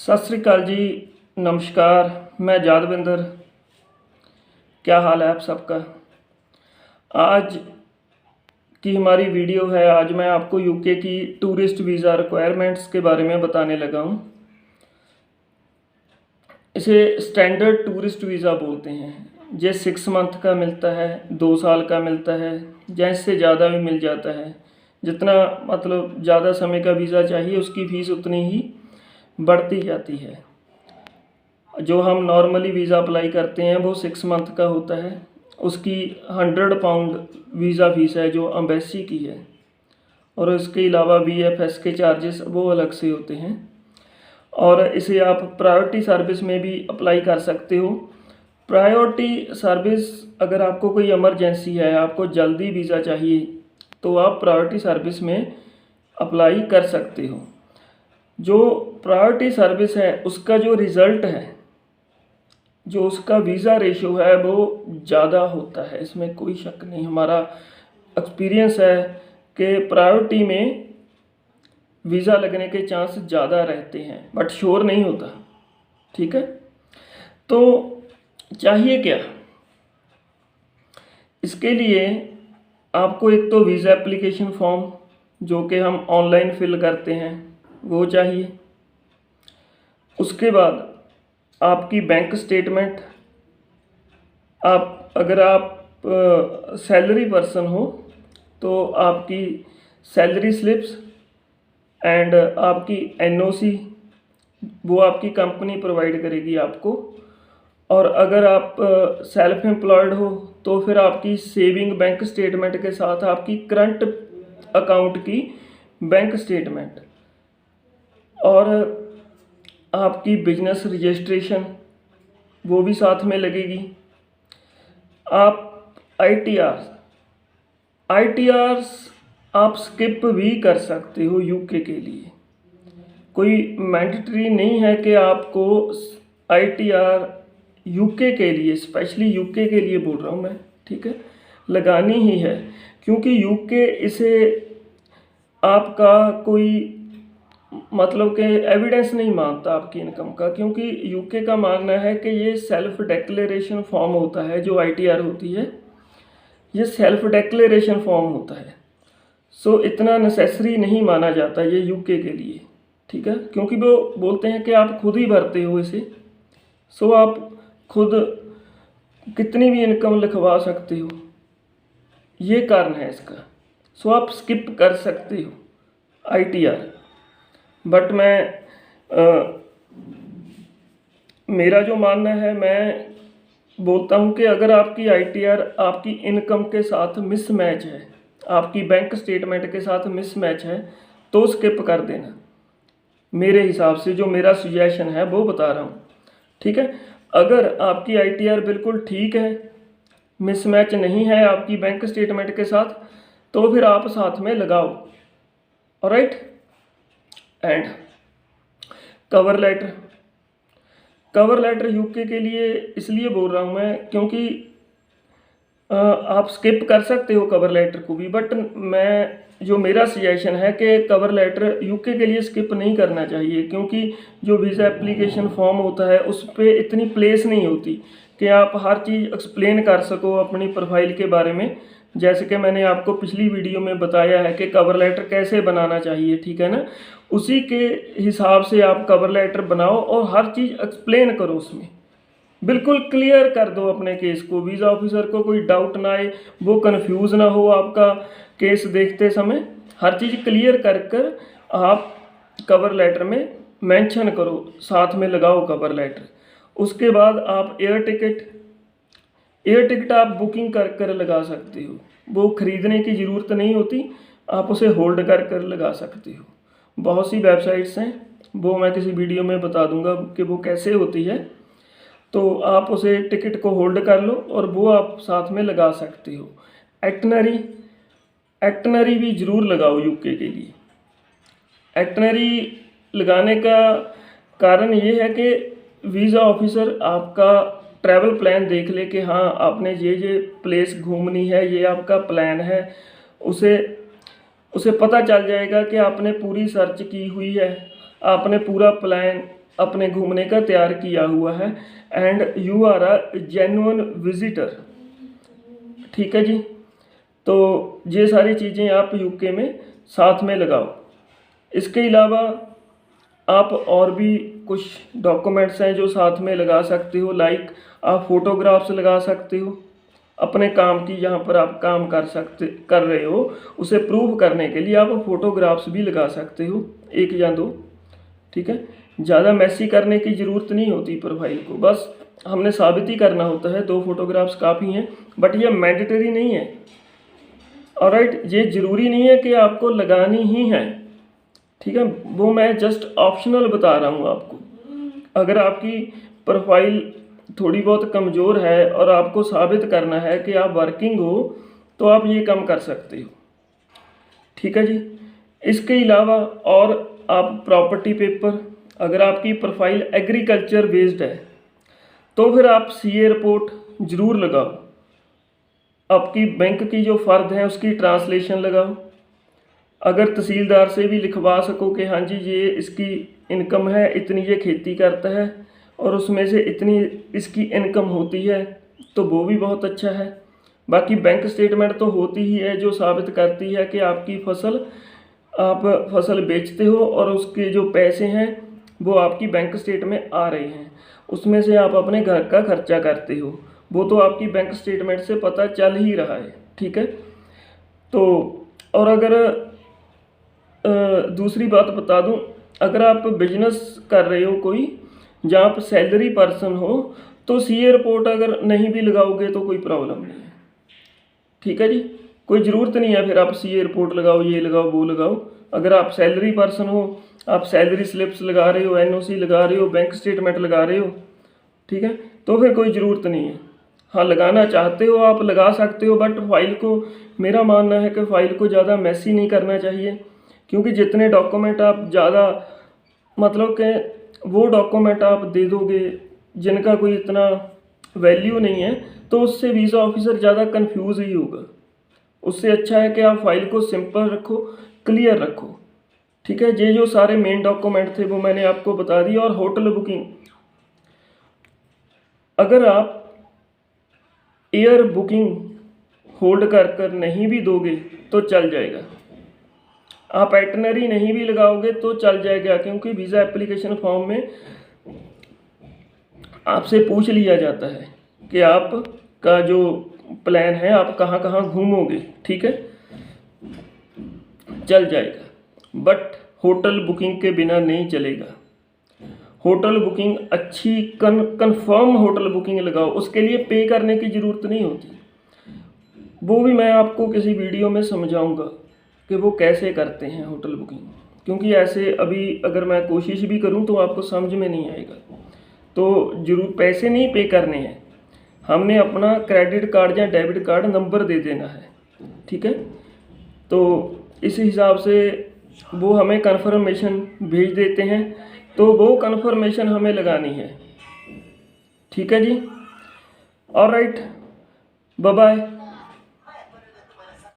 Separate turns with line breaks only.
सत श्री अकाल जी। नमस्कार। मैं जादविंदर। क्या हाल है आप सबका। आज की हमारी वीडियो है, आज मैं आपको यूके की टूरिस्ट वीज़ा रिक्वायरमेंट्स के बारे में बताने लगा हूँ। इसे स्टैंडर्ड टूरिस्ट वीज़ा बोलते हैं। ये 6 मंथ का मिलता है, 2 साल का मिलता है, या इससे ज़्यादा भी मिल जाता है। जितना मतलब ज़्यादा समय का वीज़ा चाहिए उसकी फ़ीस उतनी ही बढ़ती जाती है। जो हम नॉर्मली वीज़ा अप्लाई करते हैं वो 6 मंथ का होता है। उसकी 100 पाउंड वीज़ा फ़ीस है जो एम्बेसी की है, और इसके अलावा VFS के चार्जेस वो अलग से होते हैं। और इसे आप प्रायोरिटी सर्विस में भी अप्लाई कर सकते हो। प्रायोरिटी सर्विस, अगर आपको कोई इमरजेंसी है, आपको जल्दी वीज़ा चाहिए, तो आप प्रायोरिटी सर्विस में अप्लाई कर सकते हो। जो प्रायोरिटी सर्विस है उसका जो रिज़ल्ट है, जो उसका वीज़ा रेशो है वो ज़्यादा होता है, इसमें कोई शक नहीं। हमारा एक्सपीरियंस है कि प्रायोरिटी में वीज़ा लगने के चांस ज़्यादा रहते हैं, बट श्योर नहीं होता। ठीक है, तो चाहिए क्या इसके लिए? आपको एक तो वीज़ा एप्लीकेशन फॉर्म जो कि हम ऑनलाइन फिल करते हैं वो चाहिए। उसके बाद आपकी बैंक स्टेटमेंट, अगर आप सैलरी पर्सन हो तो आपकी सैलरी स्लिप्स एंड आपकी NOC वो आपकी कंपनी प्रोवाइड करेगी आपको। और अगर आप सेल्फ एम्प्लॉयड हो तो फिर आपकी सेविंग बैंक स्टेटमेंट के साथ आपकी करंट अकाउंट की बैंक स्टेटमेंट, और आपकी बिजनेस रजिस्ट्रेशन वो भी साथ में लगेगी। आप ITRs आप स्किप भी कर सकते हो यूके के लिए। कोई मैंडेटरी नहीं है कि आपको ITR यूके के लिए, स्पेशली यूके के लिए बोल रहा हूँ मैं, ठीक है, लगानी ही है। क्योंकि यूके इसे आपका कोई मतलब कि एविडेंस नहीं मानता आपकी इनकम का, क्योंकि यूके का मानना है कि ये सेल्फ डिक्लेरेशन फॉर्म होता है। जो ITR होती है ये सेल्फ डिक्लेरेशन फॉर्म होता है। सो इतना नेसेसरी नहीं माना जाता ये यूके के लिए, ठीक है, क्योंकि वो बोलते हैं कि आप खुद ही भरते हो इसे। सो आप खुद कितनी भी इनकम लिखवा सकते हो, ये कारण है इसका। सो आप स्किप कर सकते हो ITR। बट मेरा जो मानना है, मैं बोलता हूँ कि अगर आपकी ITR आपकी इनकम के साथ मिसमैच है, आपकी बैंक स्टेटमेंट के साथ मिसमैच है, तो स्किप कर देना। मेरे हिसाब से जो मेरा सजेशन है वो बता रहा हूँ, ठीक है। अगर आपकी ITR बिल्कुल ठीक है, मिसमैच नहीं है आपकी बैंक स्टेटमेंट के साथ, तो फिर आप साथ में लगाओ। Alright. And cover letter UK के लिए इसलिए बोल रहा हूँ मैं, क्योंकि आप स्किप कर सकते हो कवर लेटर को भी, बट मेरा सजेशन है कि कवर लेटर यूके के लिए स्किप नहीं करना चाहिए। क्योंकि जो वीज़ा एप्लीकेशन फॉर्म होता है उस पर इतनी प्लेस नहीं होती कि आप हर चीज़ एक्सप्लेन कर सको अपनी प्रोफाइल के बारे में। जैसे कि मैंने आपको पिछली वीडियो में बताया है कि कवर लेटर कैसे बनाना चाहिए, ठीक है ना। उसी के हिसाब से आप कवर लेटर बनाओ और हर चीज़ एक्सप्लेन करो, उसमें बिल्कुल क्लियर कर दो अपने केस को। वीज़ा ऑफिसर को कोई डाउट ना आए, वो कंफ्यूज ना हो आपका केस देखते समय। हर चीज़ क्लियर कर कर आप कवर लेटर में मेंशन करो, साथ में लगाओ कवर लेटर। उसके बाद आप एयर टिकट आप बुकिंग कर कर लगा सकते हो। वो ख़रीदने की ज़रूरत नहीं होती, आप उसे होल्ड कर कर लगा सकते हो। बहुत सी वेबसाइट्स हैं, वो मैं किसी वीडियो में बता दूंगा कि वो कैसे होती है। तो आप उसे टिकट को होल्ड कर लो और वो आप साथ में लगा सकते हो। एक्टनरी भी ज़रूर लगाओ यूके के लिए। एक्टनरी लगाने का कारण ये है कि वीज़ा ऑफिसर आपका ट्रैवल प्लान देख ले कि हाँ आपने ये प्लेस घूमनी है, ये आपका प्लान है। उसे पता चल जाएगा कि आपने पूरी सर्च की हुई है, आपने पूरा प्लान अपने घूमने का तैयार किया हुआ है and you are a genuine visitor. ठीक है जी। तो ये सारी चीज़ें आप यूके में साथ में लगाओ। इसके अलावा आप और भी कुछ डॉक्यूमेंट्स हैं जो साथ में लगा सकते हो, लाइक आप फोटोग्राफ्स लगा सकते हो अपने काम की, जहाँ पर आप काम कर रहे हो उसे प्रूव करने के लिए आप फोटोग्राफ्स भी लगा सकते हो, 1 या 2। ठीक है, ज़्यादा मैसी करने की ज़रूरत नहीं होती प्रोफाइल को, बस हमने साबित ही करना होता है, 2 फोटोग्राफ्स काफ़ी हैं, बट ये मैंडेटरी नहीं है। ऑलराइट, ये ज़रूरी नहीं है कि आपको लगानी ही है। ठीक है, वो मैं जस्ट ऑप्शनल बता रहा हूँ आपको। अगर आपकी प्रोफाइल थोड़ी बहुत कमज़ोर है और आपको साबित करना है कि आप वर्किंग हो, तो आप ये काम कर सकते हो। ठीक है जी। इसके अलावा और आप प्रॉपर्टी पेपर, अगर आपकी प्रोफाइल एग्रीकल्चर बेस्ड है तो फिर आप सीए रिपोर्ट ज़रूर लगाओ। आपकी बैंक की जो फ़र्द है उसकी ट्रांसलेशन लगाओ। अगर तहसीलदार से भी लिखवा सको कि हाँ जी ये इसकी इनकम है, इतनी ये खेती करता है और उसमें से इतनी इसकी इनकम होती है, तो वो भी बहुत अच्छा है। बाकी बैंक स्टेटमेंट तो होती ही है जो साबित करती है कि आपकी आप फसल बेचते हो और उसके जो पैसे हैं वो आपकी बैंक स्टेट में आ रहे हैं, उसमें से आप अपने घर का खर्चा करते हो, वो तो आपकी बैंक स्टेटमेंट से पता चल ही रहा है। ठीक है, तो और अगर दूसरी बात बता दूं, अगर आप बिजनेस कर रहे हो कोई जहाँ आप सैलरी पर्सन हो, तो सीए रिपोर्ट अगर नहीं भी लगाओगे तो कोई प्रॉब्लम नहीं है। ठीक है जी, कोई ज़रूरत नहीं है फिर आप सीए रिपोर्ट लगाओ, ये लगाओ, वो लगाओ। अगर आप सैलरी पर्सन हो, आप सैलरी स्लिप्स लगा रहे हो, एनओसी लगा रहे हो, बैंक स्टेटमेंट लगा रहे हो, ठीक है, तो फिर कोई ज़रूरत नहीं है। हाँ, लगाना चाहते हो आप लगा सकते हो, बट फाइल को, मेरा मानना है कि फ़ाइल को ज़्यादा मैसी नहीं करना चाहिए, क्योंकि जितने डॉक्यूमेंट आप ज़्यादा मतलब कि वो डॉक्यूमेंट आप दे दोगे जिनका कोई इतना वैल्यू नहीं है, तो उससे वीज़ा ऑफिसर ज़्यादा कंफ्यूज ही होगा। उससे अच्छा है कि आप फाइल को सिंपल रखो, क्लियर रखो। ठीक है, ये जो सारे मेन डॉक्यूमेंट थे वो मैंने आपको बता दिया। और होटल बुकिंग, अगर आप एयर बुकिंग होल्ड कर नहीं भी दोगे तो चल जाएगा, आप आइटनरी नहीं भी लगाओगे तो चल जाएगा, क्योंकि वीज़ा एप्लीकेशन फॉर्म में आपसे पूछ लिया जाता है कि आपका जो प्लान है आप कहाँ कहाँ घूमोगे। ठीक है, चल जाएगा, बट होटल बुकिंग के बिना नहीं चलेगा। होटल बुकिंग अच्छी कंफर्म होटल बुकिंग लगाओ, उसके लिए पे करने की ज़रूरत नहीं होती। वो भी मैं आपको किसी वीडियो में समझाऊंगा कि वो कैसे करते हैं होटल बुकिंग, क्योंकि ऐसे अभी अगर मैं कोशिश भी करूं तो आपको समझ में नहीं आएगा। तो जरूर पैसे नहीं पे करने हैं, हमने अपना क्रेडिट कार्ड या डेबिट कार्ड नंबर दे देना है। ठीक है, तो इस हिसाब से वो हमें कन्फर्मेशन भेज देते हैं, तो वो कन्फर्मेशन हमें लगानी है। ठीक है जी, ऑलराइट, बाय बाय।